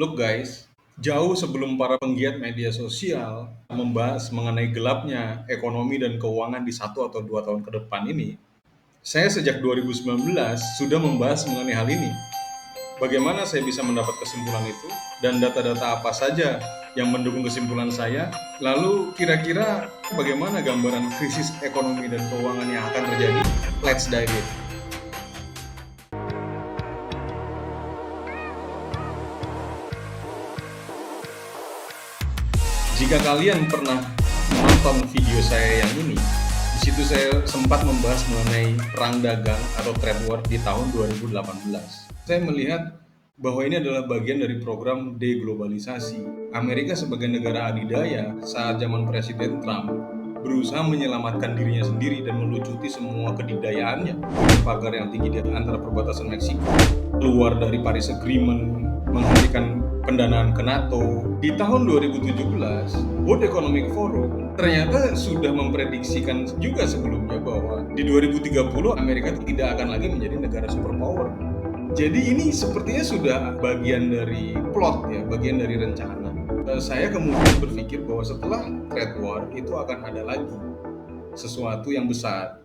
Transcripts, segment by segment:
Look guys, jauh sebelum para penggiat media sosial membahas mengenai gelapnya ekonomi dan keuangan di 1 atau 2 tahun ke depan ini, saya sejak 2019 sudah membahas mengenai hal ini. Bagaimana saya bisa mendapat kesimpulan itu dan data-data apa saja yang mendukung kesimpulan saya? Lalu kira-kira bagaimana gambaran krisis ekonomi dan keuangan yang akan terjadi? Let's dive in. Jika kalian pernah menonton video saya yang ini, di situ saya sempat membahas mengenai perang dagang atau trade war di tahun 2018. Saya melihat bahwa ini adalah bagian dari program deglobalisasi. Amerika sebagai negara adidaya saat zaman Presiden Trump berusaha menyelamatkan dirinya sendiri dan melucuti semua kedidayaannya dengan pagar yang tinggi di antara perbatasan Meksiko, keluar dari Paris Agreement, menghentikan pendanaan ke NATO. Di tahun 2017, World Economic Forum ternyata sudah memprediksikan juga sebelumnya bahwa di 2030 Amerika tidak akan lagi menjadi negara superpower. Jadi ini sepertinya sudah bagian dari plot ya, bagian dari rencana. Saya kemudian berpikir bahwa setelah trade war itu akan ada lagi sesuatu yang besar.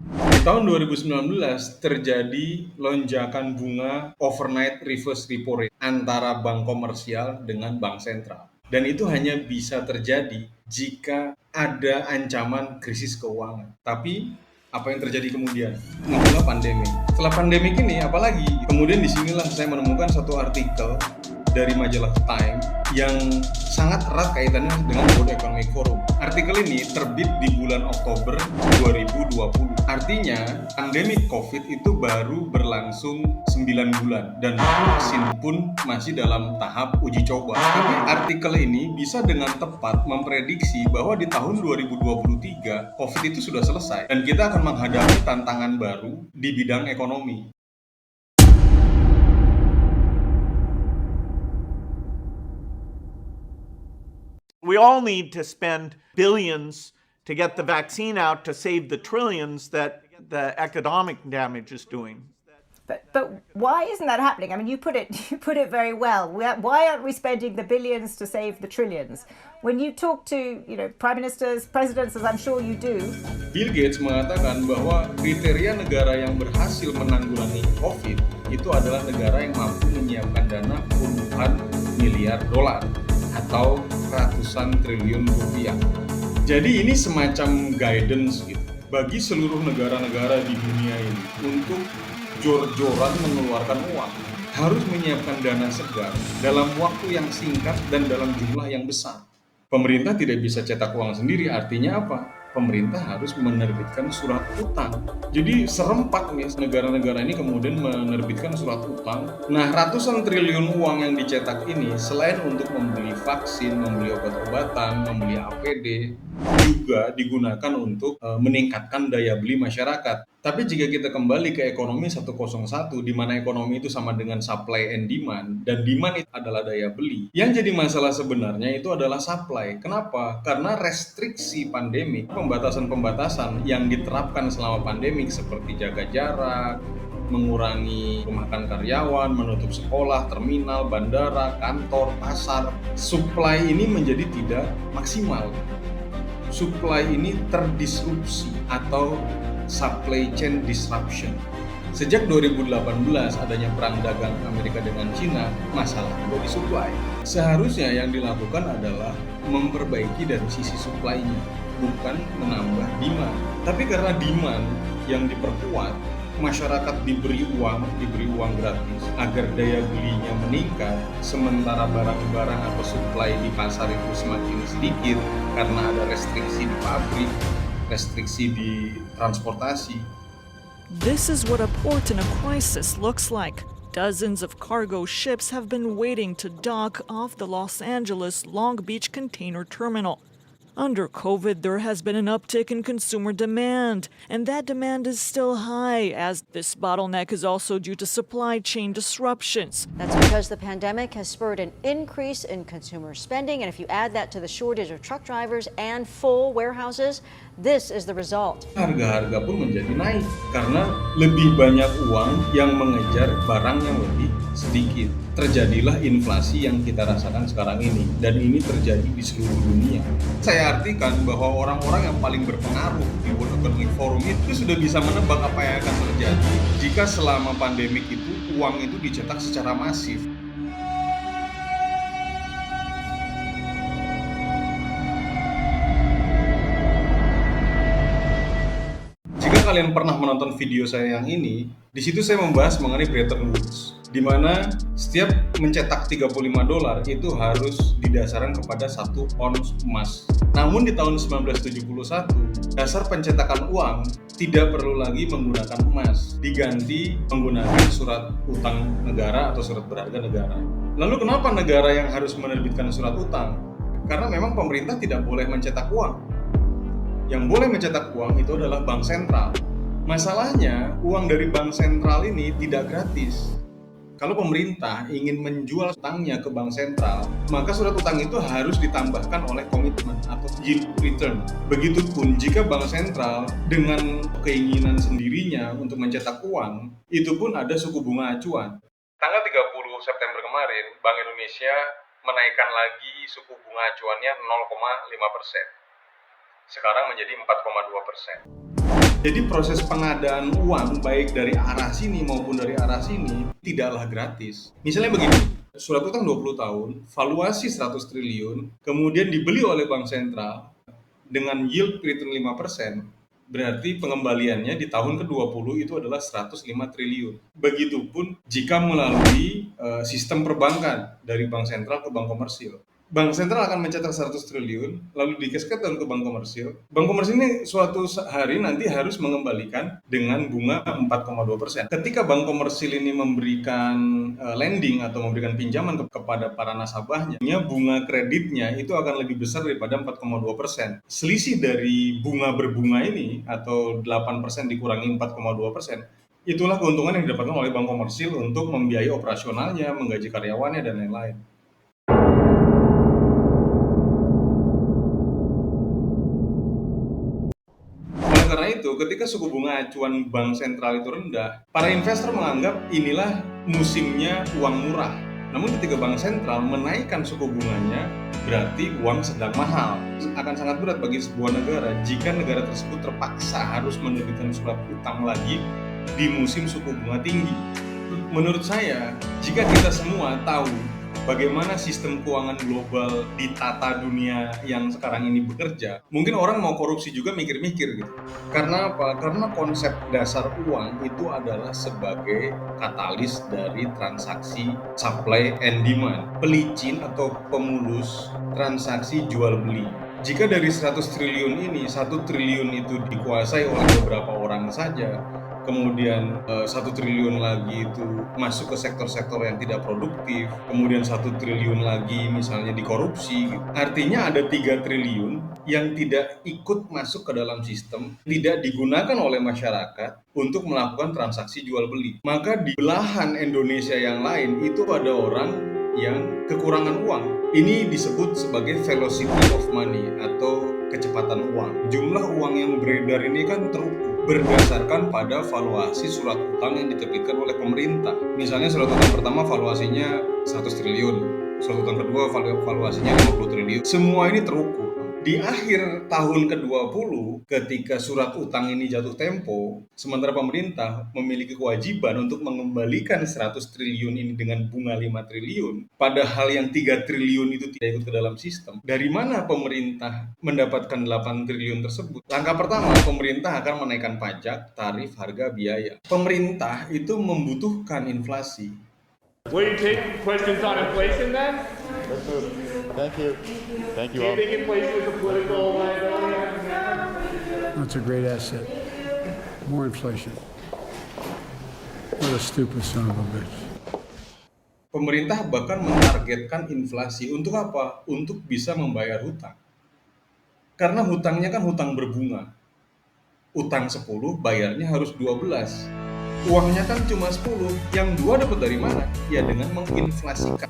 Di tahun 2019 terjadi lonjakan bunga overnight reverse repo rate antara bank komersial dengan bank sentral. Dan itu hanya bisa terjadi jika ada ancaman krisis keuangan. Tapi apa yang terjadi kemudian? Muncullah pandemi. Setelah pandemi ini apalagi? Kemudian disinilah saya menemukan satu artikel dari majalah Time yang sangat erat kaitannya dengan World Economic Forum. Artikel ini terbit di bulan Oktober 2020. Artinya, pandemi COVID itu baru berlangsung 9 bulan dan vaksin pun masih dalam tahap uji coba. Tapi artikel ini bisa dengan tepat memprediksi bahwa di tahun 2023 COVID itu sudah selesai dan kita akan menghadapi tantangan baru di bidang ekonomi. We all need to spend billions to get the vaccine out to save the trillions that the economic damage is doing. But why isn't that happening? I mean, you put it very well. Why aren't we spending the billions to save the trillions? When you talk to prime ministers, presidents, as I'm sure you do. Bill Gates mengatakan bahwa kriteria negara yang berhasil menanggulangi COVID itu adalah negara yang mampu menyiapkan dana puluhan miliar dolar atau ratusan triliun rupiah. Jadi ini semacam guidance gitu bagi seluruh negara-negara di dunia ini untuk jor-joran mengeluarkan uang, harus menyiapkan dana segar dalam waktu yang singkat dan dalam jumlah yang besar. Pemerintah tidak bisa cetak uang sendiri, artinya apa? Pemerintah harus menerbitkan surat utang. Jadi serempak nih negara-negara ini kemudian menerbitkan surat utang. Nah, ratusan triliun uang yang dicetak ini selain untuk membeli vaksin, membeli obat-obatan, membeli APD, juga digunakan untuk meningkatkan daya beli masyarakat. Tapi jika kita kembali ke ekonomi 101, di mana ekonomi itu sama dengan supply and demand, dan demand itu adalah daya beli. Yang jadi masalah sebenarnya itu adalah supply. Kenapa? Karena restriksi pandemi, pembatasan-pembatasan yang diterapkan selama pandemik seperti jaga jarak, mengurangi rumahkan karyawan, menutup sekolah, terminal, bandara, kantor, pasar, supply ini menjadi tidak maksimal. Supply ini terdisrupsi atau supply chain disruption. Sejak 2018 adanya perang dagang Amerika dengan Cina, masalah juga di supply. Seharusnya yang dilakukan adalah memperbaiki dari sisi supply-nya, bukan menambah demand. Tapi karena demand yang diperkuat, masyarakat diberi uang gratis agar daya belinya meningkat, sementara barang-barang atau supply di pasar itu semakin sedikit karena ada restriksi di pabrik, restriksi di transportasi. This is what a port in a crisis looks like. Dozens of cargo ships have been waiting to dock off the Los Angeles Long Beach container terminal. Under COVID, there has been an uptick in consumer demand, and that demand is still high, as this bottleneck is also due to supply chain disruptions. That's because the pandemic has spurred an increase in consumer spending, and if you add that to the shortage of truck drivers and full warehouses, this is the result. Harga-harga pun menjadi naik karena lebih banyak uang yang mengejar barang yang lebih sedikit. Terjadilah inflasi yang kita rasakan sekarang ini, dan ini terjadi di seluruh dunia. Saya artikan bahwa orang-orang yang paling berpengaruh di World Economic Forum itu sudah bisa menebak apa yang akan terjadi jika selama pandemik itu uang itu dicetak secara masif. Jika kalian pernah menonton video saya yang ini, di situ saya membahas mengenai Bretton Woods, di mana setiap mencetak $35 itu harus didasarkan kepada 1 ons emas. Namun di tahun 1971, dasar pencetakan uang tidak perlu lagi menggunakan emas, diganti menggunakan surat utang negara atau surat berharga negara. Lalu kenapa negara yang harus menerbitkan surat utang? Karena memang pemerintah tidak boleh mencetak uang. Yang boleh mencetak uang itu adalah bank sentral. Masalahnya, uang dari bank sentral ini tidak gratis. Kalau pemerintah ingin menjual utangnya ke bank sentral, maka surat utang itu harus ditambahkan oleh komitmen atau yield return. Begitupun jika bank sentral dengan keinginan sendirinya untuk mencetak uang, itu pun ada suku bunga acuan. Tanggal 30 September kemarin, Bank Indonesia menaikkan lagi suku bunga acuannya 0,5%. Sekarang menjadi 4,2%. Jadi proses pengadaan uang baik dari arah sini maupun dari arah sini tidaklah gratis. Misalnya begini, surat utang 20 tahun, valuasi 100 triliun, kemudian dibeli oleh bank sentral dengan yield return 5%, berarti pengembaliannya di tahun ke-20 itu adalah 105 triliun. Begitupun jika melalui sistem perbankan dari bank sentral ke bank komersil. Bank sentral akan mencetak 100 triliun, lalu dikasihkan ke bank komersil. Bank komersil ini suatu hari nanti harus mengembalikan dengan bunga 4,2%. Ketika bank komersil ini memberikan lending atau memberikan pinjaman kepada para nasabahnya, bunga kreditnya itu akan lebih besar daripada 4,2%. Selisih dari bunga berbunga ini atau 8% dikurangi 4,2%, itulah keuntungan yang didapatkan oleh bank komersil untuk membiayai operasionalnya, menggaji karyawannya, dan lain-lain. Karena itu, ketika suku bunga acuan bank sentral itu rendah, para investor menganggap inilah musimnya uang murah. Namun ketika bank sentral menaikkan suku bunganya, berarti uang sedang mahal. Akan sangat berat bagi sebuah negara jika negara tersebut terpaksa harus menerbitkan surat utang lagi di musim suku bunga tinggi. Menurut saya, jika kita semua tahu bagaimana sistem keuangan global di tata dunia yang sekarang ini bekerja, mungkin orang mau korupsi juga mikir-mikir gitu. Karena apa? Karena konsep dasar uang itu adalah sebagai katalis dari transaksi supply and demand, pelicin atau pemulus transaksi jual beli. Jika dari 100 triliun ini, 1 triliun itu dikuasai oleh beberapa orang saja, kemudian 1 triliun lagi itu masuk ke sektor-sektor yang tidak produktif, kemudian 1 triliun lagi misalnya dikorupsi, artinya ada 3 triliun yang tidak ikut masuk ke dalam sistem, tidak digunakan oleh masyarakat untuk melakukan transaksi jual beli. Maka di belahan Indonesia yang lain itu ada orang yang kekurangan uang. Ini disebut sebagai velocity of money atau kecepatan uang. Jumlah uang yang beredar ini kan terukur berdasarkan pada valuasi surat utang yang diterbitkan oleh pemerintah. Misalnya surat utang pertama valuasinya 100 triliun, surat utang kedua valuasinya 50 triliun. Semua ini terukur. Di akhir tahun ke-20, ketika surat utang ini jatuh tempo, sementara pemerintah memiliki kewajiban untuk mengembalikan 100 triliun ini dengan bunga 5 triliun, padahal yang 3 triliun itu tidak ikut ke dalam sistem. Dari mana pemerintah mendapatkan 8 triliun tersebut? Langkah pertama, pemerintah akan menaikkan pajak, tarif, harga, biaya. Pemerintah itu membutuhkan inflasi. Will you take questions on inflation then? Thank you. Thank you Do you all. think inflation is a political liability? That's a great asset. More inflation. What a stupid son of a bitch. Pemerintah bahkan menargetkan inflasi untuk apa? Untuk bisa membayar hutang. Karena hutangnya kan hutang berbunga. Utang 10, bayarnya harus 12. Uangnya kan cuma 10, yang 2 dapat dari mana? Ya dengan menginflasikan.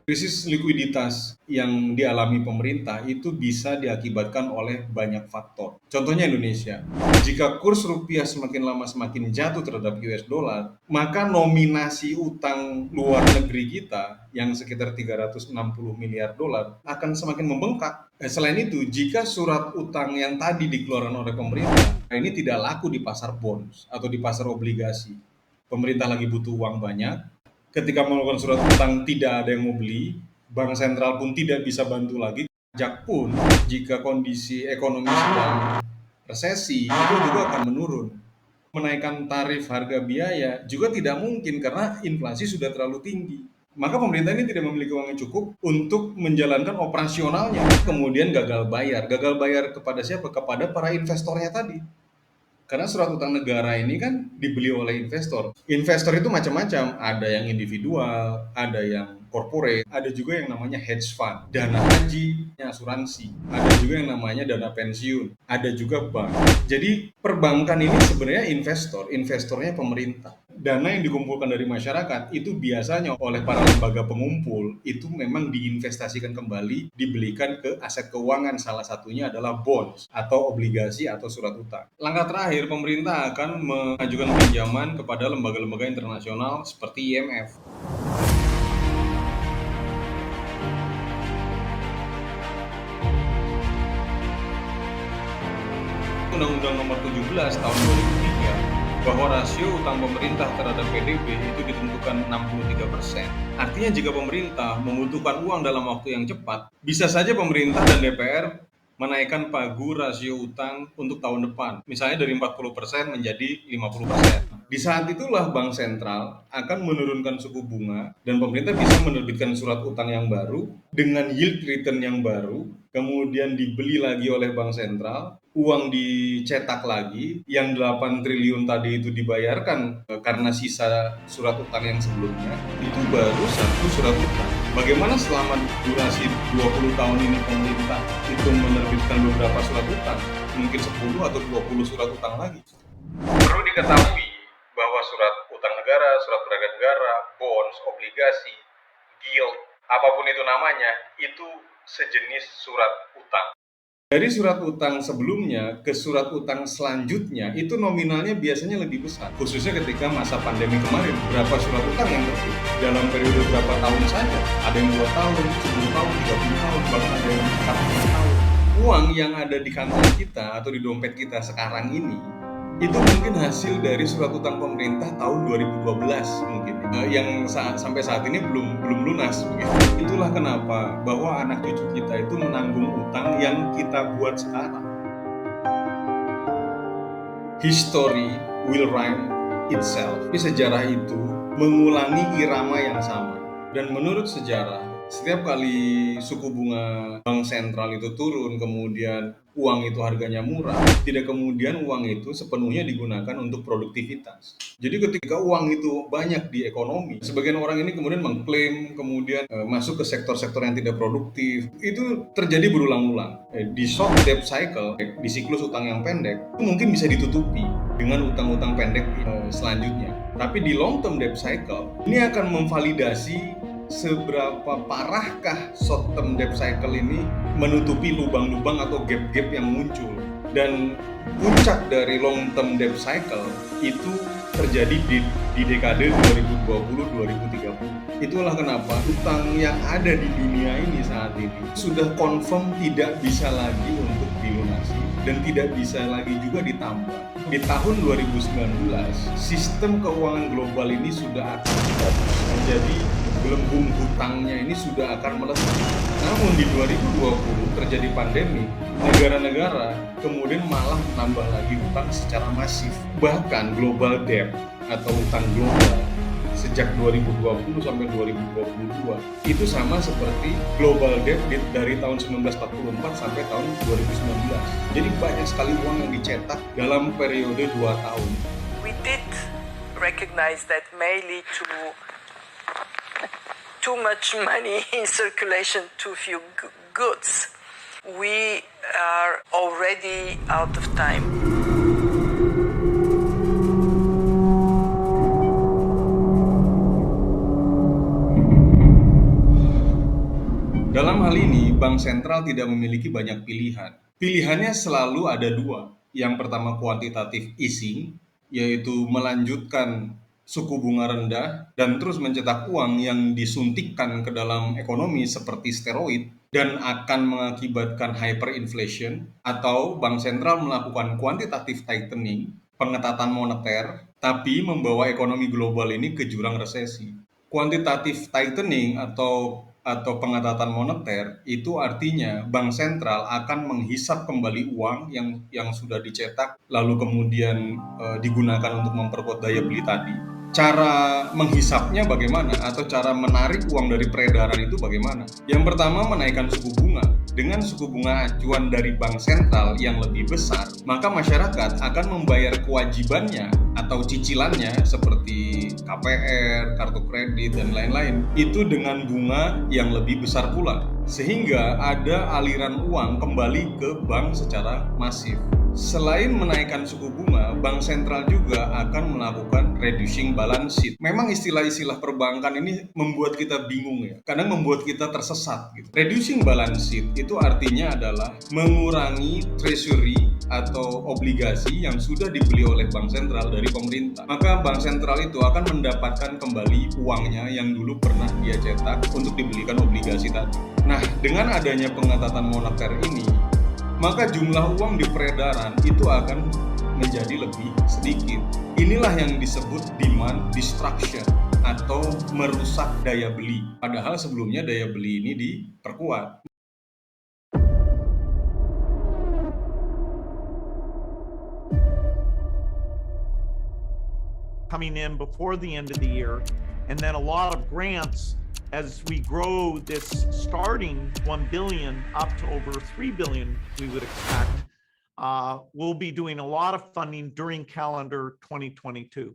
Krisis likuiditas yang dialami pemerintah itu bisa diakibatkan oleh banyak faktor. Contohnya Indonesia, jika kurs rupiah semakin lama semakin jatuh terhadap US dollar, maka nominasi utang luar negeri kita yang sekitar 360 miliar dolar akan semakin membengkak. Selain itu, jika surat utang yang tadi dikeluarkan oleh pemerintah, ini tidak laku di pasar bonds atau di pasar obligasi. Pemerintah lagi butuh uang banyak, ketika melakukan surat utang tidak ada yang mau beli, bank sentral pun tidak bisa bantu lagi, pajak pun jika kondisi ekonomi sedang resesi itu juga akan menurun. Menaikkan tarif harga biaya juga tidak mungkin karena inflasi sudah terlalu tinggi. Maka pemerintah ini tidak memiliki uang yang cukup untuk menjalankan operasionalnya. Kemudian gagal bayar. Gagal bayar kepada siapa? Kepada para investornya tadi. Karena surat utang negara ini kan dibeli oleh investor. Investor itu macam-macam, ada yang individual, ada yang corporate, ada juga yang namanya hedge fund, dana haji, asuransi, ada juga yang namanya dana pensiun, ada juga bank. Jadi perbankan ini sebenarnya investornya pemerintah. Dana yang dikumpulkan dari masyarakat itu biasanya oleh para lembaga pengumpul itu memang diinvestasikan kembali, dibelikan ke aset keuangan, salah satunya adalah bonds atau obligasi atau surat utang. Langkah terakhir, pemerintah akan mengajukan pinjaman kepada lembaga-lembaga internasional seperti IMF. Undang-Undang Nomor 17 tahun 2003 bahwa rasio utang pemerintah terhadap PDB itu ditentukan 63%. Artinya jika pemerintah membutuhkan uang dalam waktu yang cepat, bisa saja pemerintah dan DPR menaikkan pagu rasio utang untuk tahun depan. Misalnya dari 40% menjadi 50%. Di saat itulah Bank Sentral akan menurunkan suku bunga dan pemerintah bisa menerbitkan surat utang yang baru dengan yield return yang baru, kemudian dibeli lagi oleh Bank Sentral, uang dicetak lagi, yang 8 triliun tadi itu dibayarkan karena sisa surat utang yang sebelumnya, itu baru satu surat utang. Bagaimana selama durasi 20 tahun ini pemerintah itu menerbitkan beberapa surat utang, mungkin 10 atau 20 surat utang lagi. Perlu diketahui bahwa surat utang negara, surat berharga negara, bonds, obligasi, gilt, apapun itu namanya, itu sejenis surat utang. Dari surat utang sebelumnya ke surat utang selanjutnya, itu nominalnya biasanya lebih besar. Khususnya ketika masa pandemi kemarin, berapa surat utang yang terbit dalam periode berapa tahun saja. Ada yang 2 tahun, 10 tahun, 30 tahun, bahkan ada yang 40 tahun. Uang yang ada di kantong kita atau di dompet kita sekarang ini, itu mungkin hasil dari surat utang pemerintah tahun 2012 mungkin, yang sampai saat ini belum lunas begitu. Itulah kenapa bahwa anak cucu kita itu menanggung utang yang kita buat sekarang. History will rhyme itself. Sejarah itu mengulangi irama yang sama. Dan menurut sejarah, setiap kali suku bunga bank sentral itu turun, kemudian uang itu harganya murah, tidak kemudian uang itu sepenuhnya digunakan untuk produktivitas. Jadi ketika uang itu banyak di ekonomi, sebagian orang ini kemudian mengklaim, kemudian masuk ke sektor-sektor yang tidak produktif. Itu terjadi berulang-ulang. Di short debt cycle, di siklus utang yang pendek, itu mungkin bisa ditutupi dengan utang-utang pendek selanjutnya. Tapi di long term debt cycle, ini akan memvalidasi seberapa parahkah short term debt cycle ini menutupi lubang-lubang atau gap-gap yang muncul. Dan puncak dari long term debt cycle itu terjadi di dekade 2020-2030. Itulah kenapa utang yang ada di dunia ini saat ini sudah confirm tidak bisa lagi untuk dilunasi dan tidak bisa lagi juga ditambah. Di tahun 2019, sistem keuangan global ini sudah akan fokus. Jadi gelembung hutangnya ini sudah akan meletus. Namun di 2020 terjadi pandemi, negara-negara kemudian malah menambah lagi hutang secara masif. Bahkan global debt atau hutang global sejak 2020 sampai 2022 itu sama seperti global debt dari tahun 1944 sampai tahun 2019. Jadi banyak sekali uang yang dicetak dalam periode 2 tahun. We did recognize that may lead to too much money in circulation, too few goods. We are already out of time. bank sentral tidak memiliki banyak pilihan. Pilihannya selalu ada dua. Yang pertama kuantitatif easing, yaitu melanjutkan suku bunga rendah dan terus mencetak uang yang disuntikkan ke dalam ekonomi seperti steroid dan akan mengakibatkan hyperinflation, atau bank sentral melakukan quantitative tightening, pengetatan moneter, tapi membawa ekonomi global ini ke jurang resesi. Quantitative tightening atau pengetatan moneter itu artinya bank sentral akan menghisap kembali uang yang sudah dicetak lalu kemudian digunakan untuk memperkuat daya beli tadi. Cara menghisapnya bagaimana atau cara menarik uang dari peredaran itu bagaimana? Yang pertama, menaikkan suku bunga. Dengan suku bunga acuan dari bank sentral yang lebih besar, maka masyarakat akan membayar kewajibannya atau cicilannya seperti KPR, kartu kredit, dan lain-lain itu dengan bunga yang lebih besar pula, sehingga ada aliran uang kembali ke bank secara masif. Selain menaikkan suku bunga, bank sentral juga akan melakukan reducing balance sheet. Memang istilah-istilah perbankan ini membuat kita bingung ya, kadang membuat kita tersesat gitu. Reducing balance sheet itu artinya adalah mengurangi treasury atau obligasi yang sudah dibeli oleh bank sentral dari pemerintah. Maka bank sentral itu akan mendapatkan kembali uangnya yang dulu pernah dia cetak untuk dibelikan obligasi tadi. Nah, dengan adanya pengetatan moneter ini, maka jumlah uang di peredaran itu akan menjadi lebih sedikit. Inilah yang disebut demand destruction atau merusak daya beli. Padahal sebelumnya daya beli ini diperkuat. Coming in before the end of the year, and then a lot of grants as we grow this starting 1 billion up to over 3 billion, we would expect, we'll be doing a lot of funding during calendar 2022.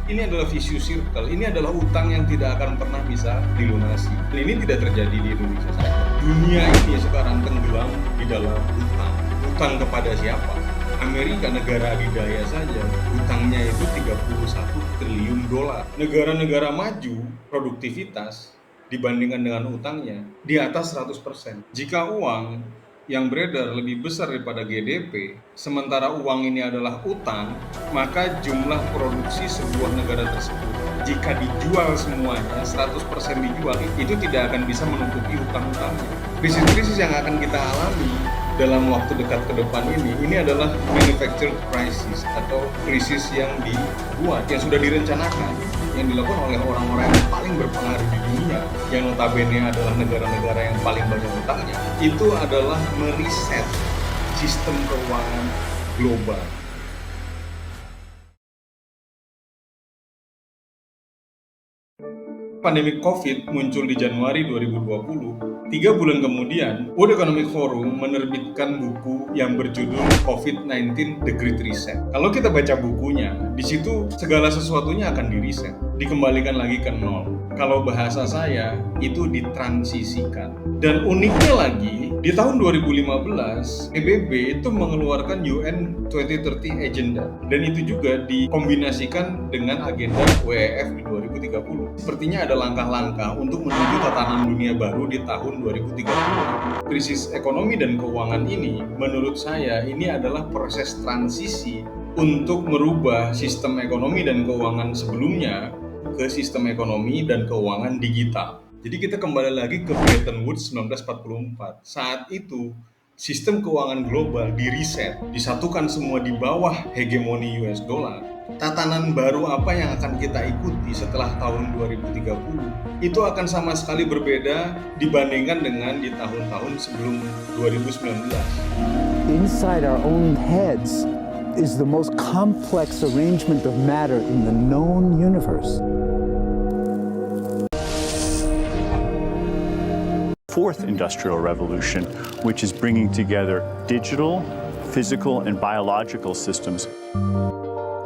Ini adalah vicious circle, ini adalah utang yang tidak akan pernah bisa dilunasi. Dan ini tidak terjadi di Indonesia saja. Dunia ini sekarang tenggelam di dalam utang. Utang kepada siapa? Amerika, negara adidaya saja, utangnya itu 31 triliun dolar. Negara-negara maju, produktivitas dibandingkan dengan utangnya di atas 100%. Jika uang yang beredar lebih besar daripada GDP, sementara uang ini adalah utang, maka jumlah produksi sebuah negara tersebut, jika dijual semuanya, 100% dijual, itu tidak akan bisa menutupi utang-utangnya. Krisis-krisis yang akan kita alami dalam waktu dekat ke depan ini adalah manufactured crisis atau krisis yang dibuat, yang sudah direncanakan, yang dilakukan oleh orang-orang yang paling berpengaruh di dunia, yang notabene adalah negara-negara yang paling banyak utangnya. Itu adalah meriset sistem keuangan global. Pandemi COVID muncul di Januari 2020. 3 bulan kemudian, World Economic Forum menerbitkan buku yang berjudul COVID-19 The Great Reset. Kalau kita baca bukunya, di situ segala sesuatunya akan di-reset, dikembalikan lagi ke nol. Kalau bahasa saya, itu ditransisikan. Dan uniknya lagi, di tahun 2015, PBB itu mengeluarkan UN 2030 Agenda. Dan itu juga dikombinasikan dengan agenda WEF di 2030. Sepertinya ada langkah-langkah untuk menuju tatanan dunia baru di tahun 2030. Krisis ekonomi dan keuangan ini, menurut saya, ini adalah proses transisi untuk merubah sistem ekonomi dan keuangan sebelumnya ke sistem ekonomi dan keuangan digital. Jadi kita kembali lagi ke Bretton Woods 1944. Saat itu, sistem keuangan global di-reset, disatukan semua di bawah hegemoni US dollar. Tatanan baru apa yang akan kita ikuti setelah tahun 2030 itu akan sama sekali berbeda dibandingkan dengan di tahun-tahun sebelum 2019. Inside our own heads is the most complex arrangement of matter in the known universe. Fourth industrial revolution, which is bringing together digital, physical and biological systems.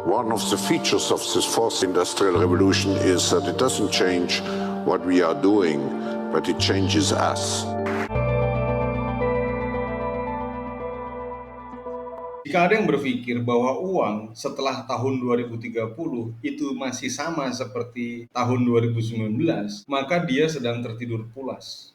One of the features of this fourth industrial revolution is that it doesn't change what we are doing, but it changes us. Jika ada yang berpikir bahwa uang setelah tahun 2030 itu masih sama seperti tahun 2019, maka dia sedang tertidur pulas.